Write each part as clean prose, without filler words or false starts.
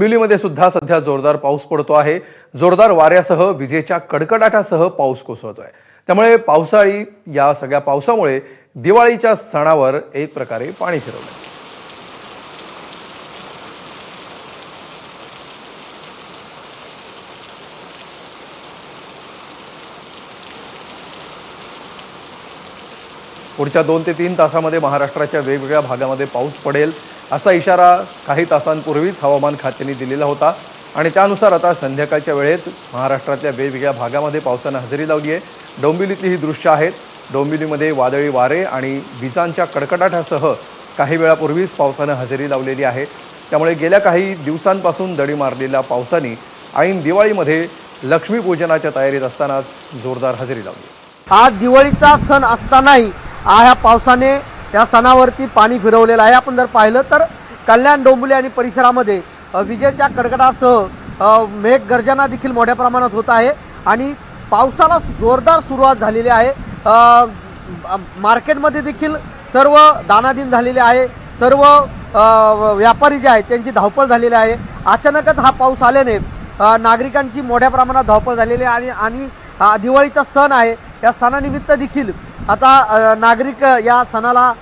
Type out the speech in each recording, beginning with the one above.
डोंबिवलीमध्ये सुद्धा सध्या जोरदार पाऊस पडतो आहे। जोरदार वाऱ्यासह विजेच्या कडकडाटासह पाऊस कोसळतोय। त्यामुळे पावसाळी या सगळ्या पावसामुळे दिवाळीच्या सणावर एक प्रकारे पाणी फिरवलंय। पुढच्या 2 ते 3 तासांमध्ये महाराष्ट्राच्या वेगवेगळ्या भागामध्ये पाऊस पडेल असा इशारा काही तासांपूर्वीच हवामान खात्याने दिलेला होता आणि त्यानुसार आता संध्याकाळच्या वेळेत महाराष्ट्रातल्या वेगवेगळ्या भागामध्ये पावसाने हजेरी लावली आहे। डोंबिवलीतली ही दृश्य आहेत। डोंबिवलीमध्ये वादळी वारे आणि विजांच्या कडकडाटासह काही वेळापूर्वीच पावसाने हजेरी लावलेली आहे। त्यामुळे गेल्या काही दिवसांपासून दडी मारलेल्या पावसाने ऐन दिवाळीमध्ये लक्ष्मीपूजनाच्या तयारीत असतानाच जोरदार हजेरी लावली। आज दिवाळीचा सण असतानाही ह्या पावसाने या सणावरती पाणी फिरवलेलं आहे। आपण जर पाहिलं तर कल्याण, डोंबिवली आणि परिसरामध्ये विजेच्या कडकडाटासह मेघगर्जना देखील मोठ्या प्रमाणात होत आहे आणि पावसाला जोरदार सुरुवात झालेली आहे। मार्केटमध्ये देखील सर्व दानादिन झालेले आहे। सर्व व्यापारी जे आहेत त्यांची धावपळ झालेली आहे। अचानकच हा पाऊस आल्याने नागरिकांची मोठ्या प्रमाणात धावपळ झालेली आहे आणि दिवाळीचा सण आहे। या सणानिमित्त देखील आता नागरिक या सणाला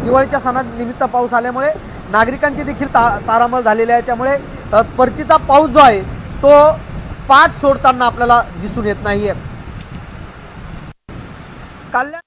दिवाळीच्या सणानिमित्त पाऊस आल्यामुळे नागरिकांची देखील तारांबळ झालेली आहे। त्यामुळे परतीचा पाऊस जो आहे तो पाठ सोडताना आपल्याला दिसून येत नाहीये। कल्याण